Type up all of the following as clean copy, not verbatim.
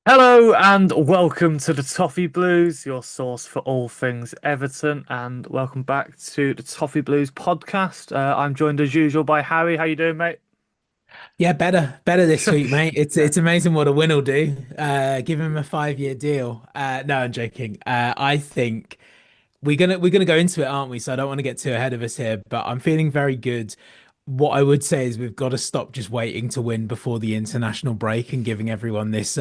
Hello and welcome to the Toffee Blues, your source for all things Everton, and welcome back to the Toffee Blues podcast. I'm joined as usual by Harry. How you doing, mate? Yeah, better this week, mate. It's Yeah. it's amazing what a win will do. Give him a 5-year deal. No, I'm joking. I think we're gonna go into it, aren't we? So I don't want to get too ahead of us here, but I'm feeling very good. What I would say is we've got to stop just waiting to win before the international break and giving everyone this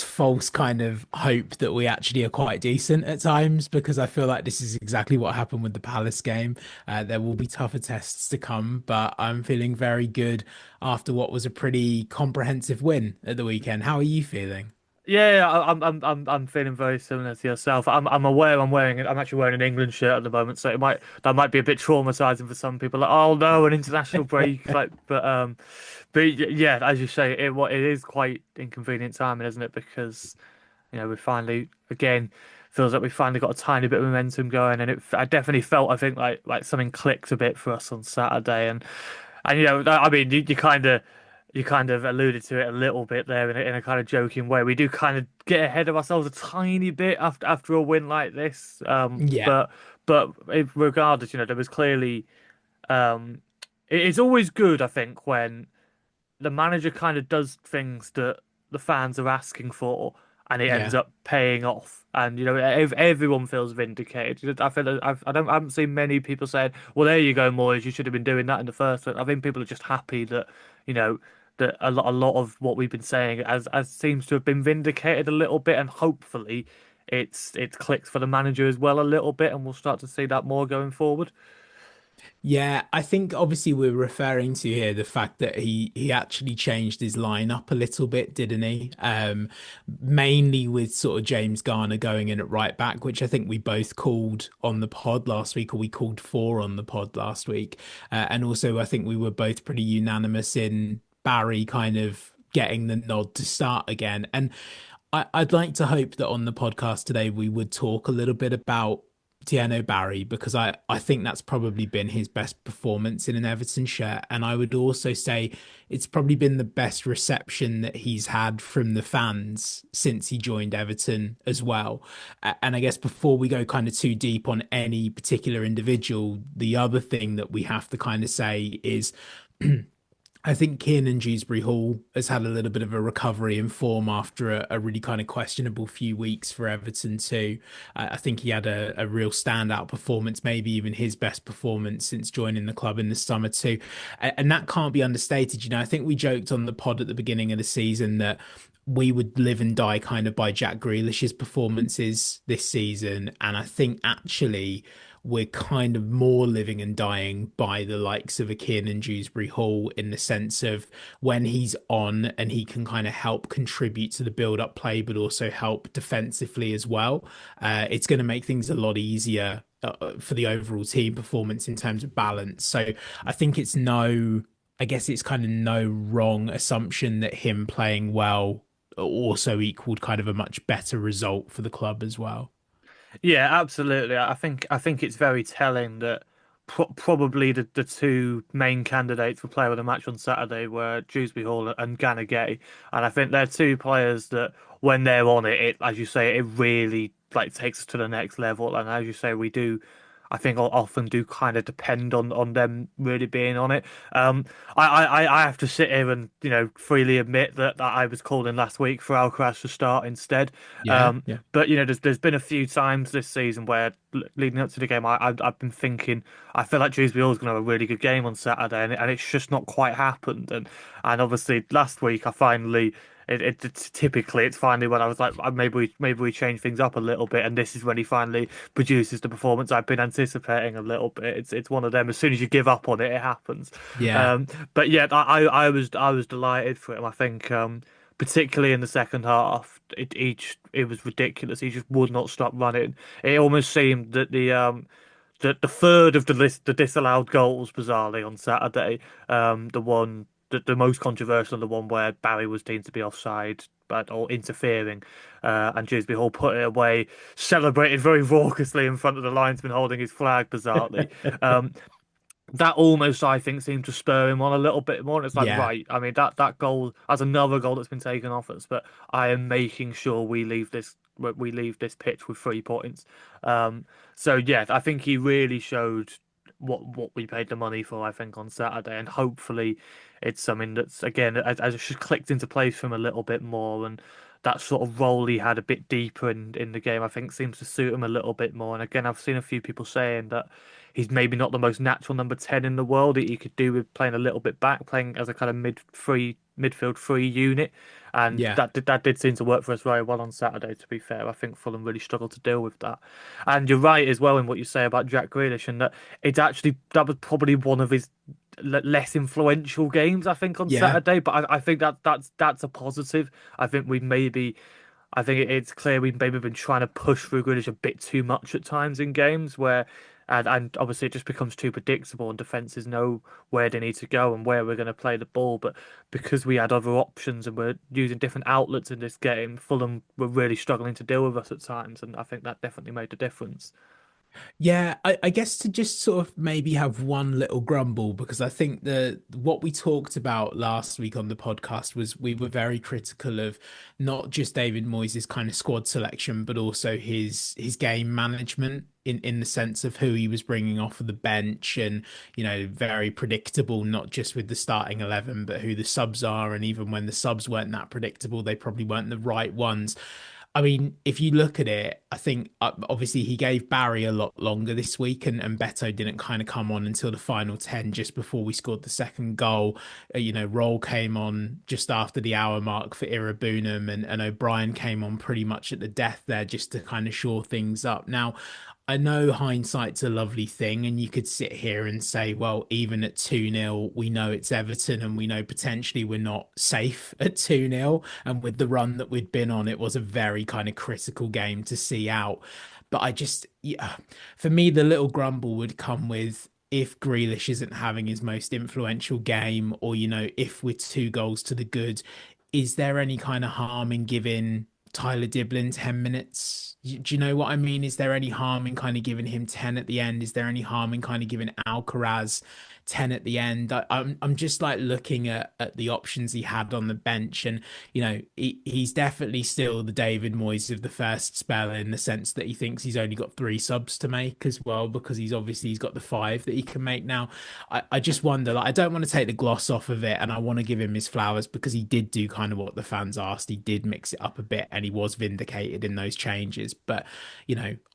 false kind of hope that we actually are quite decent at times, because I feel like this is exactly what happened with the Palace game. There will be tougher tests to come, but I'm feeling very good after what was a pretty comprehensive win at the weekend. How are you feeling? Yeah, I'm feeling very similar to yourself. I'm aware I'm actually wearing an England shirt at the moment, so that might be a bit traumatizing for some people. Like, oh no, an international break, yeah, as you say, it is quite inconvenient timing, isn't it? Because we finally again feels like we finally got a tiny bit of momentum going, and I definitely felt I think like something clicked a bit for us on Saturday, and I mean you kind of alluded to it a little bit there in a kind of joking way. We do kind of get ahead of ourselves a tiny bit after a win like this, Yeah, but regardless, there was clearly it's always good I think when the manager kind of does things that the fans are asking for, and it ends yeah. up paying off. And if everyone feels vindicated, I feel that I haven't seen many people saying, "Well, there you go, Moyes, you should have been doing that in the first place." I think people are just happy that you know that a lot of what we've been saying as seems to have been vindicated a little bit, and hopefully it's clicked for the manager as well a little bit, and we'll start to see that more going forward. Yeah, I think obviously we're referring to here the fact that he actually changed his lineup a little bit, didn't he? Mainly with sort of James Garner going in at right back, which I think we both called on the pod last week, or we called for on the pod last week. And also I think we were both pretty unanimous in Barry kind of getting the nod to start again. And I'd like to hope that on the podcast today we would talk a little bit about Tiano Barry, because I think that's probably been his best performance in an Everton shirt. And I would also say it's probably been the best reception that he's had from the fans since he joined Everton as well. And I guess before we go kind of too deep on any particular individual, the other thing that we have to kind of say is I think Kiernan Dewsbury Hall has had a little bit of a recovery in form after a really kind of questionable few weeks for Everton too. I think he had a real standout performance, maybe even his best performance since joining the club in the summer too. And that can't be understated. I think we joked on the pod at the beginning of the season that we would live and die kind of by Jack Grealish's performances this season. And I think actually we're kind of more living and dying by the likes of a Kiernan Dewsbury Hall, in the sense of when he's on and he can kind of help contribute to the build-up play, but also help defensively as well. It's going to make things a lot easier for the overall team performance in terms of balance. So I think I guess it's kind of no wrong assumption that him playing well also equaled kind of a much better result for the club as well. Yeah, absolutely. I think it's very telling that probably the two main candidates for player of the match on Saturday were Dewsbury Hall and Gana Gay, and I think they're two players that when they're on it, as you say, it really like takes us to the next level. And as you say, we do. I think often do kind of depend on them really being on it. Um, I have to sit here and freely admit that I was calling last week for Alcaraz to start instead. Yeah, Um, yeah. but there's been a few times this season where leading up to the game, I've been thinking I feel like Dewsbury Hall's going to have a really good game on Saturday, and it's just not quite happened. And obviously last week I finally. It's typically it's finally when I was like maybe we change things up a little bit, and this is when he finally produces the performance I've been anticipating a little bit. It's one of them. As soon as you give up on it, it happens. Yeah. Um, but yeah, I was delighted for him. I think particularly in the second half, it was ridiculous. He just would not stop running. It almost seemed that the third of the list, the disallowed goals, bizarrely on Saturday, the most controversial, the one where Barry was deemed to be offside. But or interfering, and Dewsbury Hall put it away, celebrated very raucously in front of the linesman holding his flag, bizarrely. Um, that almost I think seemed to spur him on a little bit more. And it's like, Yeah. right, I mean that goal as another goal that's been taken off us, but I am making sure we leave this pitch with 3 points. Um, so yeah, I think he really showed what we paid the money for. I think on Saturday, and hopefully it's something that's again as it just clicked into place for him a little bit more, and that sort of role he had a bit deeper in the game, I think seems to suit him a little bit more. And again, I've seen a few people saying that he's maybe not the most natural number 10 in the world. He could do with playing a little bit back, playing as a kind of midfield free unit, and Yeah. that did seem to work for us very well on Saturday. To be fair, I think Fulham really struggled to deal with that. And you're right as well in what you say about Jack Grealish, and that it's actually that was probably one of his less influential games, I think, on Yeah. Saturday. But I think that's a positive. I think we maybe I think it's clear we've maybe been trying to push through Grealish a bit too much at times in games where, and obviously it just becomes too predictable and defenses know where they need to go and where we're going to play the ball. But because we had other options and we're using different outlets in this game, Fulham were really struggling to deal with us at times, and I think that definitely made a difference. Yeah, I guess to just sort of maybe have one little grumble because I think the what we talked about last week on the podcast was we were very critical of not just David Moyes' kind of squad selection, but also his game management in the sense of who he was bringing off of the bench and very predictable, not just with the starting 11, but who the subs are, and even when the subs weren't that predictable, they probably weren't the right ones. I mean, if you look at it, I think obviously he gave Barry a lot longer this week, and Beto didn't kind of come on until the final 10, just before we scored the second goal. Roll came on just after the hour mark for Irabunum, and O'Brien came on pretty much at the death there just to kind of shore things up. Now, I know hindsight's a lovely thing, and you could sit here and say, well, even at 2-0, we know it's Everton, and we know potentially we're not safe at 2-0. And with the run that we'd been on, it was a very kind of critical game to see out. But yeah, for me, the little grumble would come with if Grealish isn't having his most influential game, or, if we're 2 goals to the good, is there any kind of harm in giving Tyler Diblin 10 minutes? Do you know what I mean? Is there any harm in kind of giving him 10 at the end? Is there any harm in kind of giving Alcaraz 10 at the end? I'm just like looking at the options he had on the bench, and he's definitely still the David Moyes of the first spell in the sense that he thinks he's only got 3 subs to make as well, because he's got the 5 that he can make now. I just wonder, like, I don't want to take the gloss off of it, and I want to give him his flowers because he did do kind of what the fans asked. He did mix it up a bit, and he was vindicated in those changes. But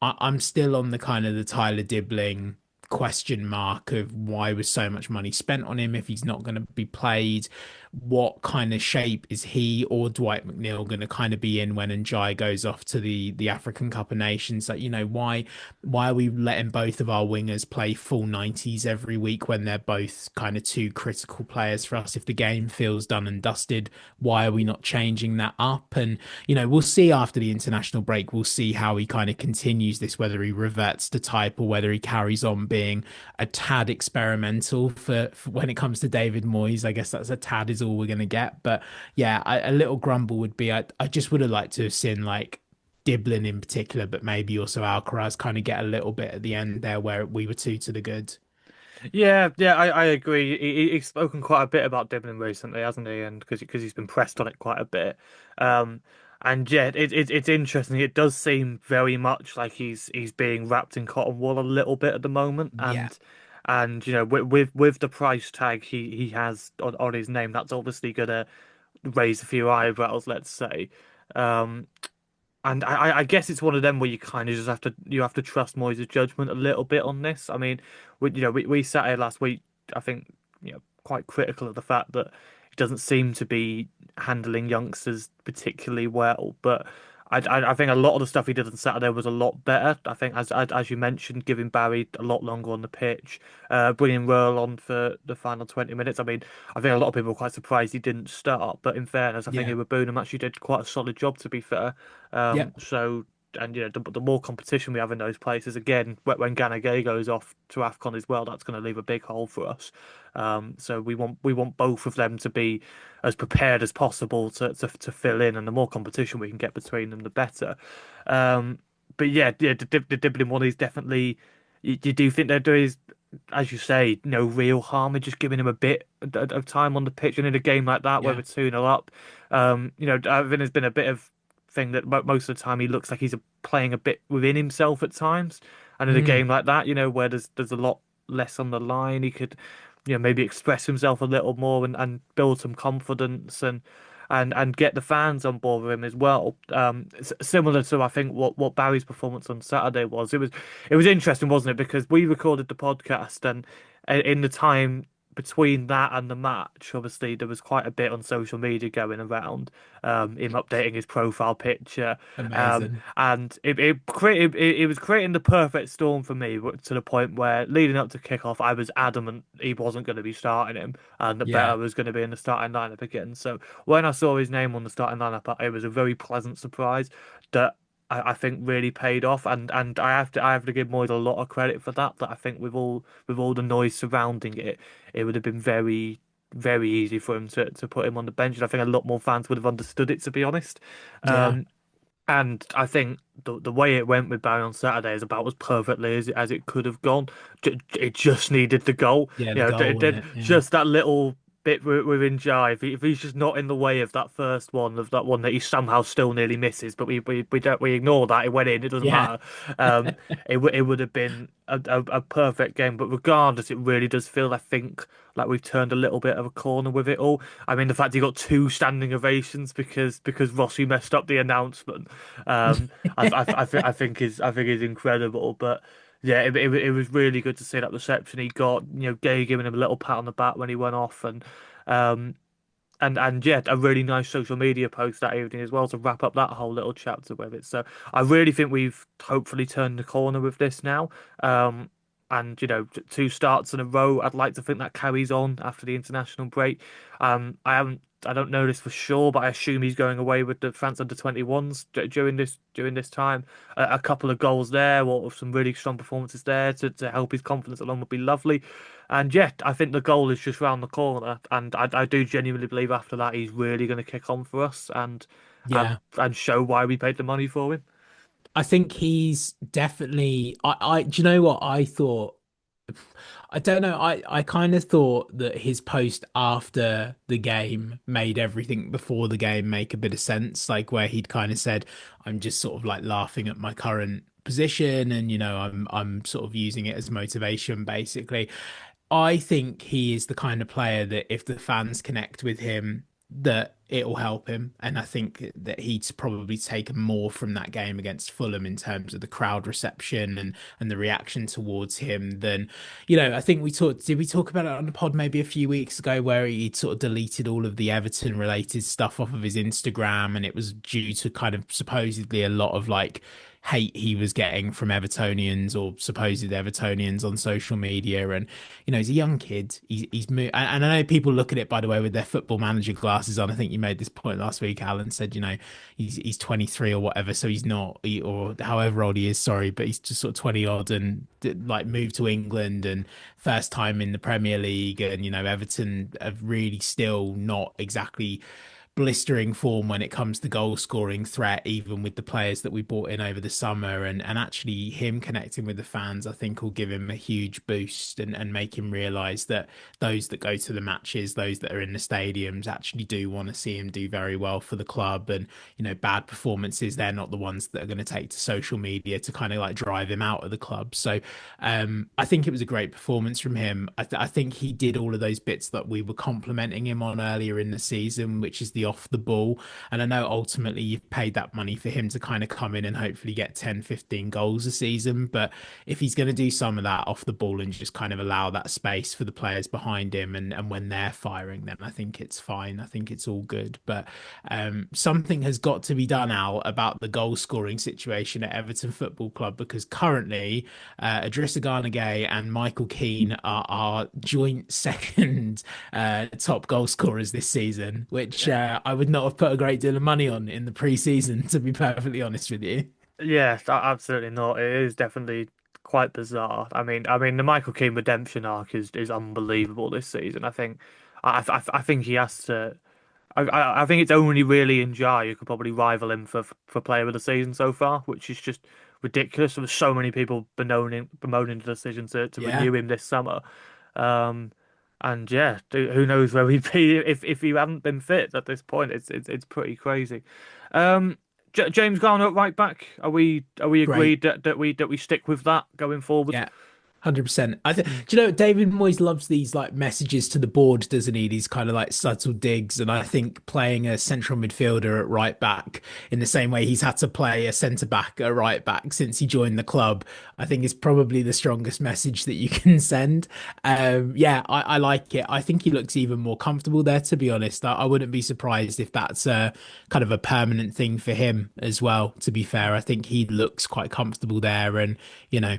I'm still on the kind of the Tyler Dibbling question mark of why was so much money spent on him if he's not going to be played. What kind of shape is he or Dwight McNeil going to kind of be in when Njai goes off to the African Cup of Nations? Like, why are we letting both of our wingers play full 90s every week when they're both kind of two critical players for us? If the game feels done and dusted, why are we not changing that up? And we'll see after the international break. We'll see how he kind of continues this, whether he reverts to type or whether he carries on being a tad experimental for when it comes to David Moyes. I guess that's a tad is all we're going to get. But yeah, a little grumble would be I just would have liked to have seen like Diblin in particular, but maybe also Alcaraz kind of get a little bit at the end there where we were two to the good. Yeah, I agree. He's spoken quite a bit about Dublin recently, hasn't he? And because he's been pressed on it quite a bit. Um, and yeah, it's interesting. It does seem very much like he's being wrapped in cotton wool a little bit at the moment. Yeah, And with the price tag he has on his name, that's obviously gonna raise a few eyebrows, let's say. Um, and I guess it's one of them where you kind of just have to trust Moyes' judgment a little bit on this. I mean, we sat here last week, I think, quite critical of the fact that he doesn't seem to be handling youngsters particularly well. But I think a lot of the stuff he did on Saturday was a lot better. I think as you mentioned, giving Barry a lot longer on the pitch, bringing Royal on for the final 20 minutes. I mean, I think a lot of people were quite surprised he didn't start. But in fairness, I think yeah, Iwabunam actually did quite a solid job, to be fair. yeah, So, and the more competition we have in those places, again, when Gana Gay goes off to AFCON as well, that's going to leave a big hole for us. So we want both of them to be as prepared as possible to fill in, and the more competition we can get between them, the better. Um, but yeah, the Dibbling one is definitely. You do think there is as you say, no real harm in just giving him a bit of time on the pitch. And in a game like that, where Yeah. we're 2-0 up, I think there's been a bit of thing that most of the time he looks like he's playing a bit within himself at times. And in a Mm, game like that, where there's a lot less on the line, he could, maybe express himself a little more and build some confidence and get the fans on board with him as well. Similar to I think what Barry's performance on Saturday was. It was interesting, wasn't it? Because we recorded the podcast, and in the time between that and the match, obviously there was quite a bit on social media going around, him updating his profile picture, amazing. and it was creating the perfect storm for me to the point where leading up to kickoff, I was adamant he wasn't going to be starting him, and that Yeah. Better was going to be in the starting lineup again. So when I saw his name on the starting lineup, it was a very pleasant surprise that I think really paid off, and I have to give Moyes a lot of credit for that. That I think with all the noise surrounding it, it would have been very easy for him to put him on the bench, and I think a lot more fans would have understood it, to be honest. Yeah. Um, and I think the way it went with Barry on Saturday is about as perfectly as it could have gone. It just needed the goal. Yeah, the goal in it. Yeah. Just that little bit within Jai. If he's just not in the way of that first one, of that one that he somehow still nearly misses, but we ignore that. It went in. It doesn't Yeah. matter. It would have been a perfect game. But regardless, it really does feel, I think, like we've turned a little bit of a corner with it all. I mean, the fact he got two standing ovations because Rossi messed up the announcement, I think is incredible. But yeah, it was really good to see that reception he got. Gay giving him a little pat on the back when he went off, um, and yeah, a really nice social media post that evening as well to wrap up that whole little chapter with it. So I really think we've hopefully turned the corner with this now. Um, and two starts in a row. I'd like to think that carries on after the international break. I don't know this for sure, but I assume he's going away with the France under 21s during this time. A couple of goals there, or some really strong performances there to help his confidence along would be lovely. And yet, I think the goal is just round the corner, and I do genuinely believe after that he's really going to kick on for us and Yeah. and show why we paid the money for him. I think he's definitely do you know what I thought? I don't know. I kind of thought that his post after the game made everything before the game make a bit of sense. Like where he'd kind of said, I'm just sort of like laughing at my current position and I'm sort of using it as motivation basically. I think he is the kind of player that if the fans connect with him, that it'll help him. And I think that he's probably taken more from that game against Fulham in terms of the crowd reception and the reaction towards him than, I think did we talk about it on the pod maybe a few weeks ago where he sort of deleted all of the Everton related stuff off of his Instagram and it was due to kind of supposedly a lot of like hate he was getting from Evertonians or supposed Evertonians on social media. And he's a young kid. He's and I know people look at it by the way with their football manager glasses on. I think you made this point last week. Alan said, he's 23 or whatever, so he's not or however old he is. Sorry, but he's just sort of 20 odd and like moved to England and first time in the Premier League. And Everton have really still not exactly blistering form when it comes to goal scoring threat, even with the players that we brought in over the summer. And actually, him connecting with the fans, I think, will give him a huge boost and make him realize that those that go to the matches, those that are in the stadiums, actually do want to see him do very well for the club. And, bad performances, they're not the ones that are going to take to social media to kind of like drive him out of the club. So I think it was a great performance from him. I think he did all of those bits that we were complimenting him on earlier in the season, which is the off the ball. And I know ultimately you've paid that money for him to kind of come in and hopefully get 10, 15 goals a season. But if he's going to do some of that off the ball and just kind of allow that space for the players behind him and when they're firing, then I think it's fine. I think it's all good. But something has got to be done, Al, about the goal scoring situation at Everton Football Club because currently Idrissa Gana Gueye and Michael Keane are our joint second top goal scorers this season, which I would not have put a great deal of money on in the pre-season, to be perfectly honest with you. Yeah, absolutely not. It is definitely quite bizarre. I mean, the Michael Keane redemption arc is unbelievable this season. I think he has to. I think it's only really in Jai who could probably rival him for player of the season so far, which is just ridiculous. There were so many people bemoaning the decision to Yeah, renew him this summer. Um, and yeah, who knows where we'd be if he hadn't been fit at this point. It's pretty crazy. Um, J James Garner at right back. Are we great. agreed that we stick with that going forward? Yeah. 100%. Do you know, David Moyes loves these like messages to the board, doesn't he? These kind of like subtle digs. And I think playing a central midfielder at right back in the same way he's had to play a centre back at right back since he joined the club, I think is probably the strongest message that you can send. Yeah, I like it. I think he looks even more comfortable there, to be honest. I wouldn't be surprised if that's a kind of a permanent thing for him as well, to be fair. I think he looks quite comfortable there. And, you know,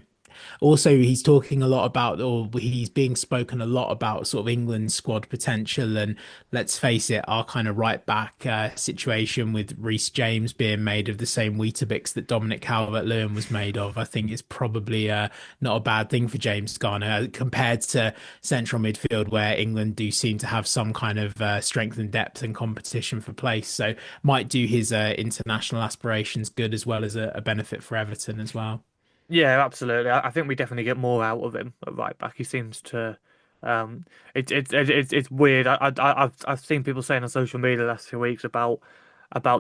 also, he's talking a lot about, or he's being spoken a lot about, sort of England squad potential. And let's face it, our kind of right back situation with Reece James being made of the same Weetabix that Dominic Calvert-Lewin was made of, I think is probably not a bad thing for James Garner compared to central midfield, where England do seem to have some kind of strength and depth and competition for place. So might do his international aspirations good as well as a benefit for Everton as well. Yeah, absolutely. I think we definitely get more out of him at right back. He seems to. Um, it's weird. I've seen people saying on social media the last few weeks about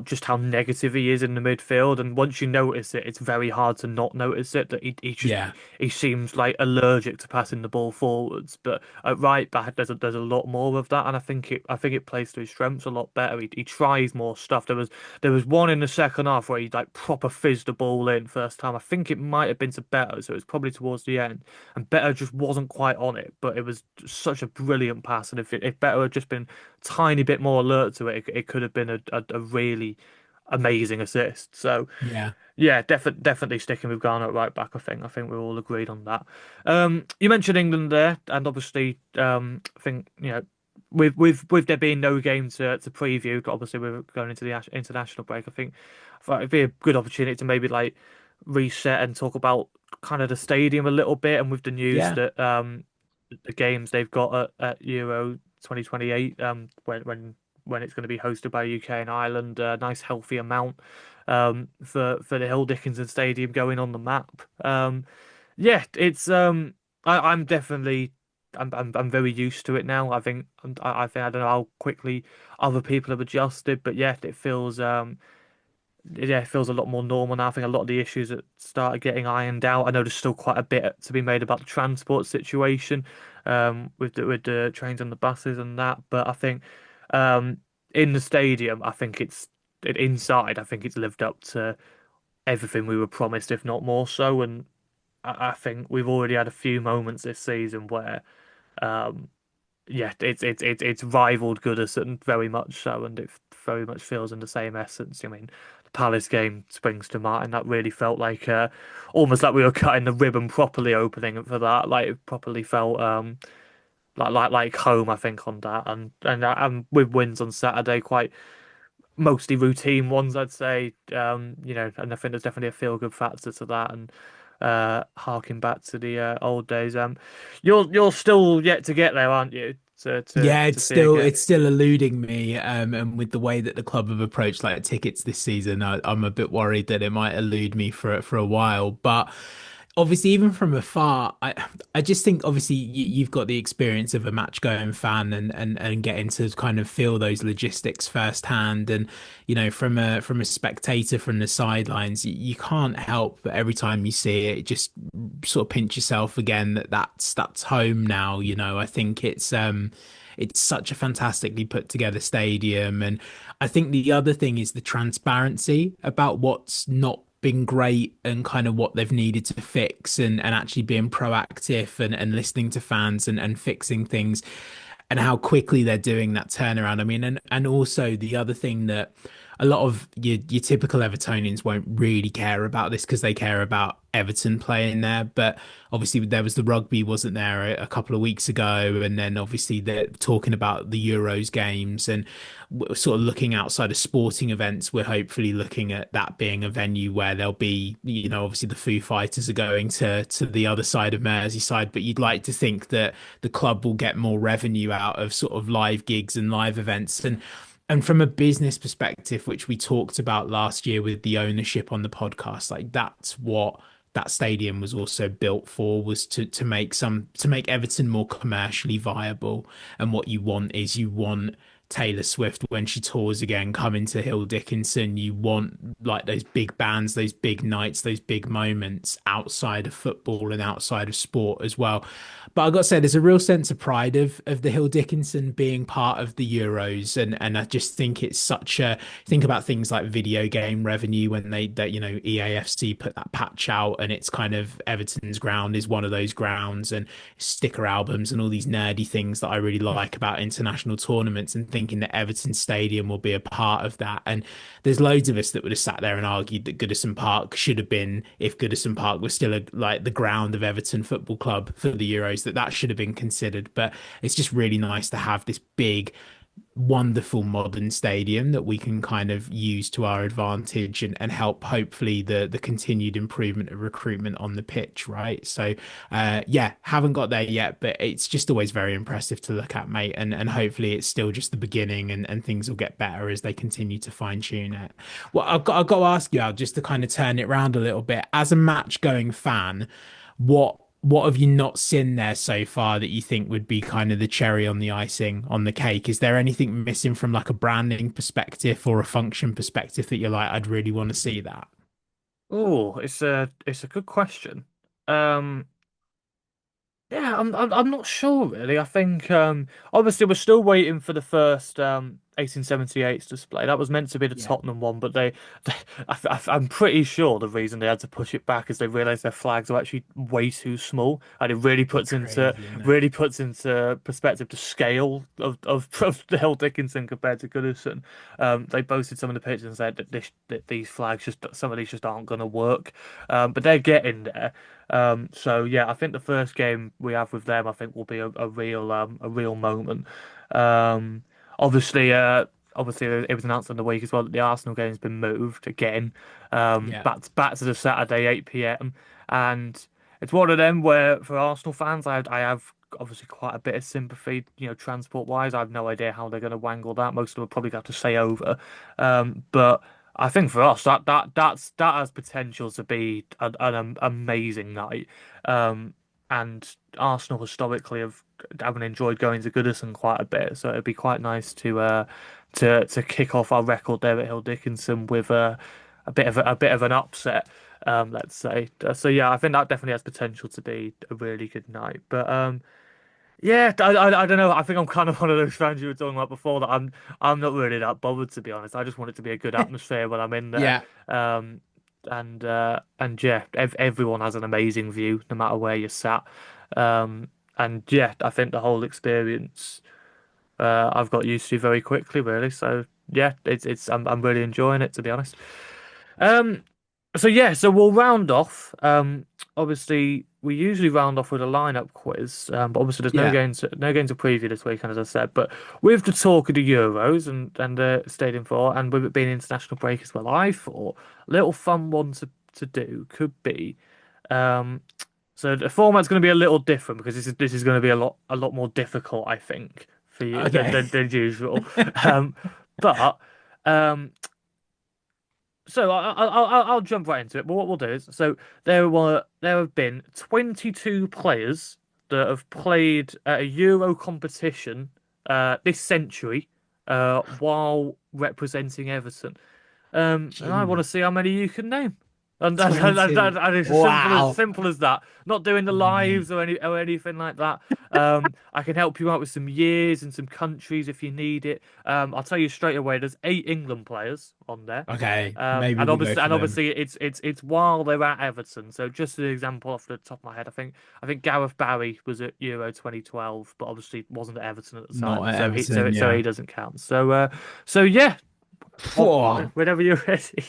just how negative he is in the midfield, and once you notice it, it's very hard to not notice it. That Yeah. he seems like allergic to passing the ball forwards. But at right back, there's a lot more of that, and I think it plays to his strengths a lot better. He tries more stuff. There was one in the second half where he like proper fizzed the ball in first time. I think it might have been to Better, so it was probably towards the end, and Better just wasn't quite on it. But it was such a brilliant pass, and if Better had just been a tiny bit more alert to it, it could have been a really amazing assist. So Yeah. yeah, definitely sticking with Garner at right back. I think we're all agreed on that. You mentioned England there, and obviously, I think with there being no game to preview, obviously we're going into the international break. I thought it'd be a good opportunity to maybe like reset and talk about kind of the stadium a little bit, and with the news Yeah. that the games they've got at Euro 2028, when it's going to be hosted by UK and Ireland, a nice healthy amount for the Hill Dickinson Stadium going on the map. Yeah, it's I'm definitely I'm very used to it now. I think I don't know how quickly other people have adjusted, but yeah, it feels a lot more normal now. I think a lot of the issues that started getting ironed out. I know there's still quite a bit to be made about the transport situation, with the trains and the buses and that. But I think um, in the stadium, inside. I think it's lived up to everything we were promised, if not more so. And I think we've already had a few moments this season where um, yeah, it's rivaled Goodison very much so, and it very much feels in the same essence. I mean, the Palace game springs to mind, and that really felt like almost like we were cutting the ribbon properly opening for that. Like it properly felt like home, I think, on that, and with wins on Saturday, quite mostly routine ones, I'd say. And I think there's definitely a feel good factor to that, and harking back to the old days. You're still yet to get there, aren't you? To to Yeah, to see a game. it's still eluding me. And with the way that the club have approached like tickets this season, I'm a bit worried that it might elude me for a while. But obviously, even from afar, I just think obviously you've got the experience of a match going fan and getting to kind of feel those logistics firsthand. And from a spectator from the sidelines, you can't help but every time you see it, just sort of pinch yourself again that that's home now. I think it's such a fantastically put together stadium. And I think the other thing is the transparency about what's not been great and kind of what they've needed to fix and actually being proactive and listening to fans and fixing things and how quickly they're doing that turnaround. I mean, and also the other thing that a lot of your typical Evertonians won't really care about this because they care about Everton playing there. But obviously there was the rugby wasn't there a couple of weeks ago, and then obviously they're talking about the Euros games and sort of looking outside of sporting events. We're hopefully looking at that being a venue where there'll be, obviously the Foo Fighters are going to the other side of Merseyside, but you'd like to think that the club will get more revenue out of sort of live gigs and live events. And and from a business perspective, which we talked about last year with the ownership on the podcast, like that's what that stadium was also built for, was to make Everton more commercially viable. And what you want is you want Taylor Swift when she tours again coming to Hill Dickinson. You want like those big bands, those big nights, those big moments outside of football and outside of sport as well. But I've got to say, there's a real sense of pride of the Hill Dickinson being part of the Euros, and I just think it's such a think about things like video game revenue when they that EAFC put that patch out, and it's kind of Everton's ground is one of those grounds, and sticker albums and all these nerdy things that I really like about international tournaments, and thinking that Everton Stadium will be a part of that. And there's loads of us that would have sat there and argued that Goodison Park should have been, if Goodison Park was still like the ground of Everton Football Club for the Euros, that should have been considered. But it's just really nice to have this big, wonderful modern stadium that we can kind of use to our advantage, and help hopefully the continued improvement of recruitment on the pitch, right? So yeah, haven't got there yet, but it's just always very impressive to look at, mate, and hopefully it's still just the beginning, and things will get better as they continue to fine tune it. Well, I've got to ask you, Al, just to kind of turn it around a little bit, as a match going fan, what have you not seen there so far that you think would be kind of the cherry on the icing on the cake? Is there anything missing from like a branding perspective or a function perspective that you're like, I'd really want to see that? Oh, it's a good question. Um, Yeah, I'm not sure really. I think obviously we're still waiting for the first 1878 display. That was meant to be the Yeah, Tottenham one, but they I'm pretty sure the reason they had to push it back is they realized their flags are actually way too small, and it bit crazy, isn't it? really puts into perspective the scale of the Hill Dickinson compared to Goodison. They posted some of the pictures and said that that these flags just some of these just aren't going to work, but they're getting there. So yeah, I think the first game we have with them, I think will be a real moment. Um, obviously, obviously it was announced on the week as well that the Arsenal game's been moved again, Yeah, back to the Saturday 8 p.m. And it's one of them where for Arsenal fans, I have obviously quite a bit of sympathy, transport wise. I have no idea how they're going to wangle that. Most of them will probably have to stay over, but. I think for us that has potential to be an amazing night. And Arsenal historically haven't enjoyed going to Goodison quite a bit, so it'd be quite nice to kick off our record there at Hill Dickinson with a bit of an upset, let's say. So yeah, I think that definitely has potential to be a really good night. But yeah, I don't know. I think I'm kind of one of those fans you were talking about before that I'm not really that bothered to be honest. I just want it to be a good atmosphere when I'm in there. yeah. Um, and yeah, everyone has an amazing view no matter where you're sat. And yeah, I think the whole experience I've got used to very quickly, really. So yeah, it's I'm really enjoying it to be honest. Um, so yeah, so we'll round off. Obviously, we usually round off with a lineup quiz, but obviously there's Yeah. no games to preview this weekend, as I said. But with the talk of the Euros and the Stadium 4, and with it being international break as well, I thought a little fun one to do could be. Um, so the format's going to be a little different because this is going to be a lot more difficult, I think, for you Okay. than usual. Um, but. Um, so I'll jump right into it. But what we'll do is, so there have been 22 players that have played at a Euro competition this century while representing Everton. And I want to Jeez. see how many you can name.22. And it's Wow. simple as that. Not doing the Mate. lives or anything like that. I can help you out with some years and some countries if you need it. I'll tell you straight away. There's 8 England players on there. Okay, maybe we'll go for And them. obviously it's while they're at Everton. So just an example off the top of my head, I think Gareth Barry was at Euro 2012, but obviously wasn't at Everton at the Not time, at so Everton, so yeah. he doesn't count. So yeah, Phew. whenever you're ready.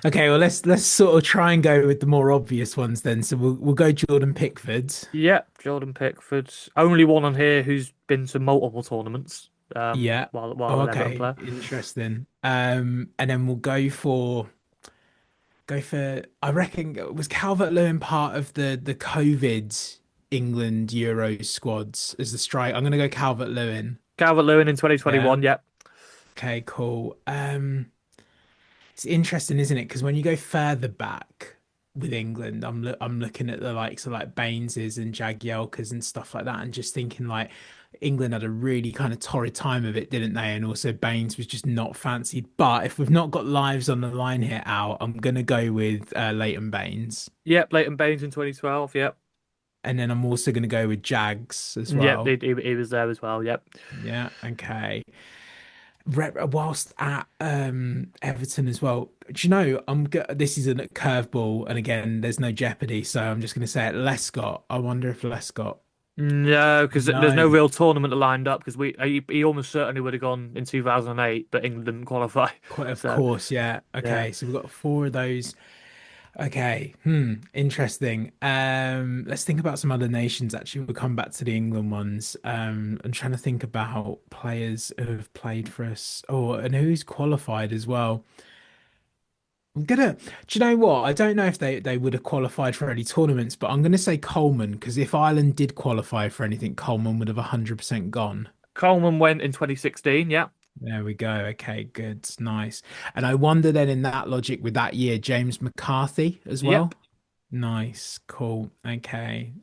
Okay, well let's sort of try and go with the more obvious ones then. So we'll go Jordan Pickford. Yeah, Jordan Pickford, only one on here who's been to multiple tournaments. Yeah. While Oh, an Everton okay, player. interesting. And then we'll go for I reckon was Calvert-Lewin part of the COVID England Euros squads as the strike. I'm gonna go Calvert-Lewin. Calvert-Lewin in Yeah. 2021. Yeah, Okay, cool. It's interesting, isn't it? Because when you go further back with England, I'm looking at the likes of like Baines's and Jagielkas and stuff like that, and just thinking like England had a really kind of torrid time of it, didn't they? And also Baines was just not fancied. But if we've not got lives on the line here, Al, I'm gonna go with Leighton Baines, Yep, Leighton Baines in 2012. Yep. and then I'm also gonna go with Jags as Yep, well. he was there as well. Yep. Yeah, okay. Whilst at Everton as well. Do you know, this is a curveball, and again, there's no jeopardy, so I'm just going to say it. Lescott. I wonder if Lescott. No, because there's No, no real tournament lined up because he almost certainly would have gone in 2008, but England didn't qualify. quite of So course, yeah. yeah, Okay, so we've got four of those. Okay, interesting. Let's think about some other nations. Actually, we'll come back to the England ones. I'm trying to think about players who have played for us. Oh, and who's qualified as well. Do you know what? I don't know if they would have qualified for any tournaments, but I'm gonna say Coleman because if Ireland did qualify for anything, Coleman would have 100% gone. Coleman went in 2016. Yeah, There we go. Okay, good, nice. And I wonder then in that logic with that year, James McCarthy as yep, well. Nice, cool. Okay.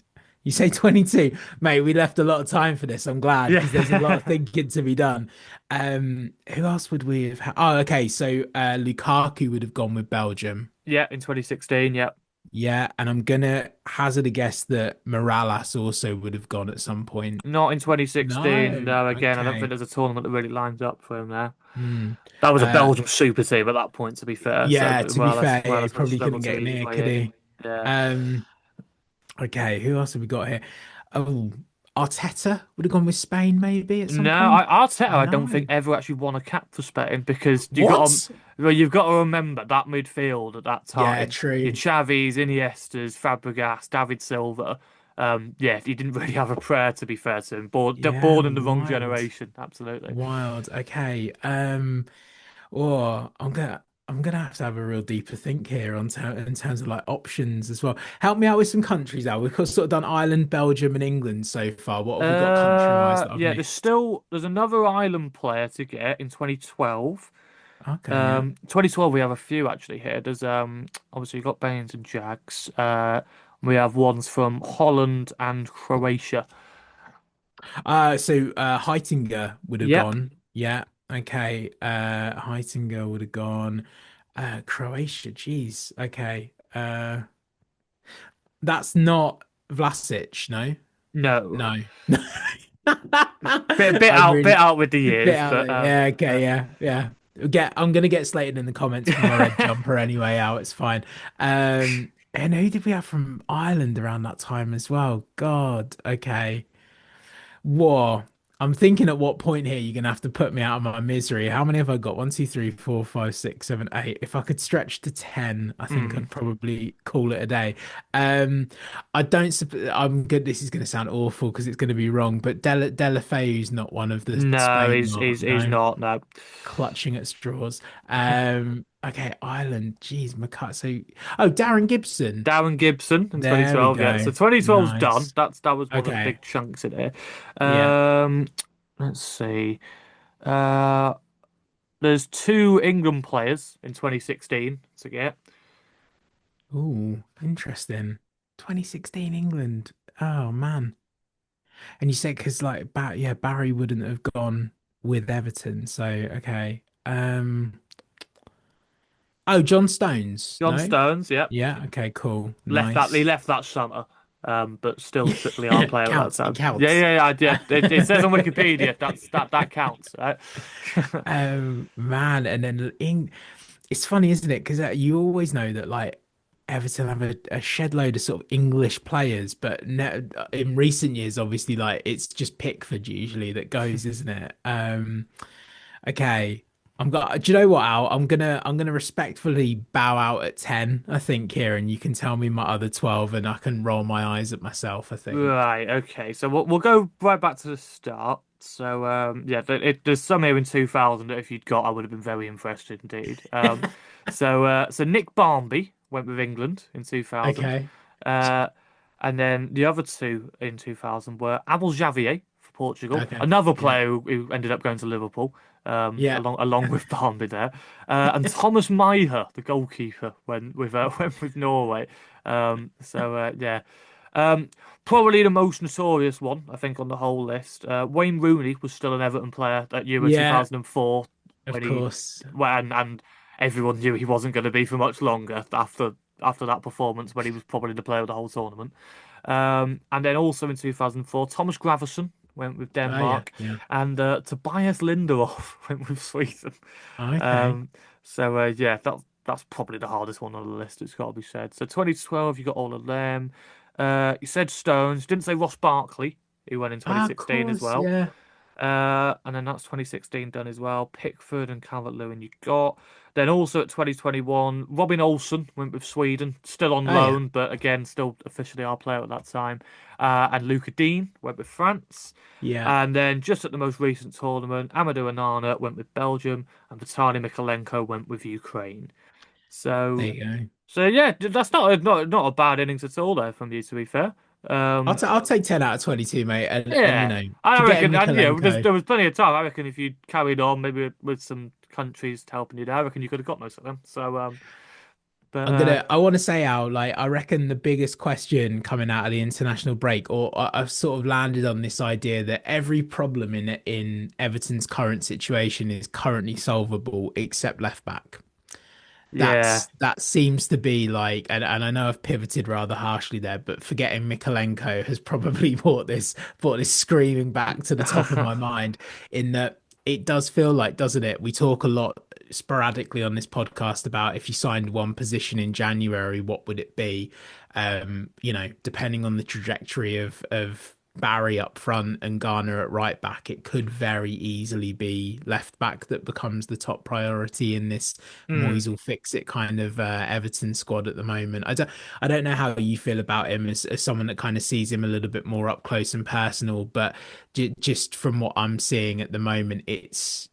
You say 22. Mate, we left a lot of time for this. I'm glad because there's a lot yeah, of thinking to be done. Who else would we have had? Oh, okay. So Lukaku would have gone with Belgium. yeah, in 2016. Yep. Yeah, and I'm gonna hazard a guess that Morales also would have gone at some point. Not in 2016. No. No, again, I don't think Okay. there's a tournament that really lines up for him there. Hmm. That was a Uh, Belgium super team at that point, to be fair. So yeah, to be fair, Well, he that's would probably struggle couldn't to get really near, play could in. he? Yeah. Um, okay, who else have we got here? Oh, Arteta would have gone with Spain maybe at some No, point. Arteta, I don't think No. ever actually won a cap for Spain because What? you've got to remember that midfield at that Yeah, time. Your true. Xavis, Iniestas, Fabregas, David Silva. Yeah, he didn't really have a prayer to be fair to him. Yeah, Born in the wrong wild. generation, absolutely. Wild. Okay. I'm gonna have a real deeper think here on in terms of like options as well. Help me out with some countries now. We've sort of done Ireland, Belgium, and England so far. What have we got country-wise that I've Yeah, missed? there's another Ireland player to get in 2012. Okay, yeah. 2012 we have a few actually here. There's obviously you've got Baines and Jags. We have ones from Holland and Croatia. Heitinger would have Yep. gone. Yeah. Okay. Heitinger would have gone. Croatia. Jeez. Okay. That's not Vlasic. No. No. No. I'm Bit really out with the bit years, out but there. Yeah, uh, okay, yeah, yeah. I'm gonna get slated in the comments for my red jumper anyway, Al. It's fine. And who did we have from Ireland around that time as well? God, okay. Whoa. I'm thinking at what point here you're gonna have to put me out of my misery. How many have I got? One, two, three, four, five, six, seven, eight. If I could stretch to 10, I think mm, I'd probably call it a day. Um, I don't. I'm good. This is gonna sound awful because it's gonna be wrong, but Delafeu's not one of the no, Spain lot. he's No, not. No. clutching at straws. Okay, Ireland. Jeez, oh, Darren Gibson. Darren Gibson in There we 2012, yeah. So go. 2012's done. Nice. That was one of the Okay. big chunks in here. Yeah. Um, let's see. Uh, there's two England players in 2016 to get. Ooh, interesting. 2016 England. Oh man. And you said because like yeah, Barry wouldn't have gone with Everton. So okay. Oh, John Stones. John No? Stones, yep. Yeah, okay, cool. Nice. He left that summer, but still strictly our player at that Counts. It time. counts. Yeah. It says on Wikipedia that counts, right? Man, and then it's funny, isn't it? Because you always know that like Everton have a shed load of sort of English players, but in recent years, obviously, like it's just Pickford usually that goes, isn't it? Okay, Do you know what, Al? I'm gonna respectfully bow out at 10. I think here, and you can tell me my other 12, and I can roll my eyes at myself. I think. Right. Okay. So we'll go right back to the start. So yeah, there's some here in 2000 that if you'd got, I would have been very interested indeed. So Nick Barmby went with England in 2000, Okay. uh, and then the other two in 2000 were Abel Xavier for Portugal. Okay. Another Yeah. player who ended up going to Liverpool, Yeah. along with Barnby there, and Thomas Meyer, the goalkeeper, went with went with Norway. Yeah. Um, Probably the most notorious one, I think, on the whole list. Wayne Rooney was still an Everton player at Euro Yeah. 2004 Of when he course. and everyone knew he wasn't going to be for much longer after that performance when he was probably the player of the whole tournament. And then also in 2004, Thomas Gravesen went with Oh yeah. Denmark, Yeah. and Tobias Linderoth went with Sweden. Okay. Um, yeah, that's probably the hardest one on the list. It's got to be said. So 2012, you got all of them. You said Stones. Didn't say Ross Barkley, who went in Ah, of 2016 as course. well. Yeah. And then that's 2016 done as well. Pickford and Calvert-Lewin you got. Then also at 2021, Robin Olsen went with Sweden, still on Oh yeah. loan, but again, still officially our player at that time. And Luca Dean went with France. Yeah. And then just at the most recent tournament, Amadou Onana went with Belgium, and Vitaly Mykolenko went with Ukraine. There So, you go. yeah, that's not a bad innings at all there from you, to be fair. Um, I'll take 10 out of 22, mate. And yeah, I forgetting reckon, and yeah, Mikalenko. there was plenty of time. I reckon if you carried on, maybe with some countries helping you there, I reckon you could have got most of them. But I want to say, Al, like, I reckon the biggest question coming out of the international break, or I've sort of landed on this idea that every problem in Everton's current situation is currently solvable except left back. yeah, That seems to be like, and I know I've pivoted rather harshly there, but forgetting Mikalenko has probably brought this screaming back to the top of my mind. In that it does feel like, doesn't it? We talk a lot sporadically on this podcast about if you signed one position in January, what would it be? Depending on the trajectory of Barry up front and Garner at right back, it could very easily be left back that becomes the top priority in this mm, Moyes will fix it kind of Everton squad at the moment. I don't know how you feel about him as someone that kind of sees him a little bit more up close and personal, but just from what I'm seeing at the moment,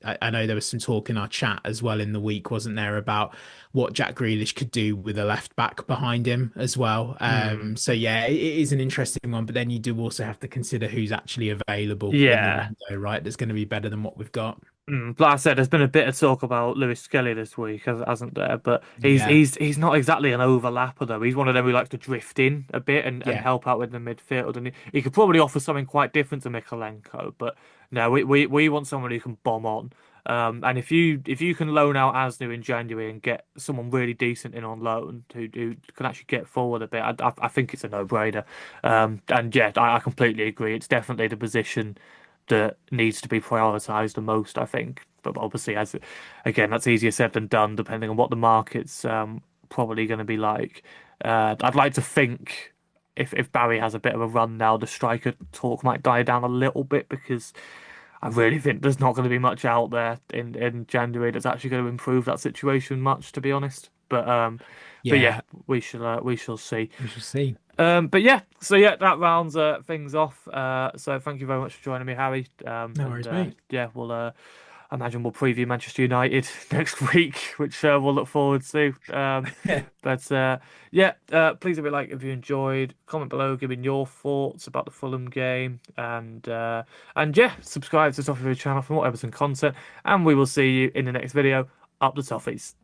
I know there was some talk in our chat as well in the week, wasn't there, about what Jack Grealish could do with a left back behind him as well. mm, So yeah, it is an interesting one, but then you do also have to consider who's actually available in the yeah. window, right? That's going to be better than what we've got. Like I said, there's been a bit of talk about Lewis Skelly this week, hasn't there? But Yeah, he's not exactly an overlapper though. He's one of them who likes to drift in a bit and yeah, help out with the midfield, and he could probably offer something quite different to Mykolenko. But no, we want someone who can bomb on. And if you can loan out Asnu in January and get someone really decent in on loan who can actually get forward a bit, I think it's a no-brainer. And yeah, I completely agree. It's definitely the position that needs to be prioritized the most, I think. But obviously, as again, that's easier said than done, depending on what the market's probably going to be like. I'd like to think if Barry has a bit of a run now, the striker talk might die down a little bit because I really think there's not going to be much out there in January that's actually going to improve that situation much, to be honest. But yeah, yeah. we shall see. We shall see. But yeah, that rounds things off. So thank you very much for joining me, Harry. No And worries, mate. yeah, I imagine we'll preview Manchester United next week, which we'll look forward to. Yeah, please, if you like, if you enjoyed, comment below, giving your thoughts about the Fulham game, and yeah, subscribe to the Toffee channel for more Everton content, and we will see you in the next video. Up the Toffees.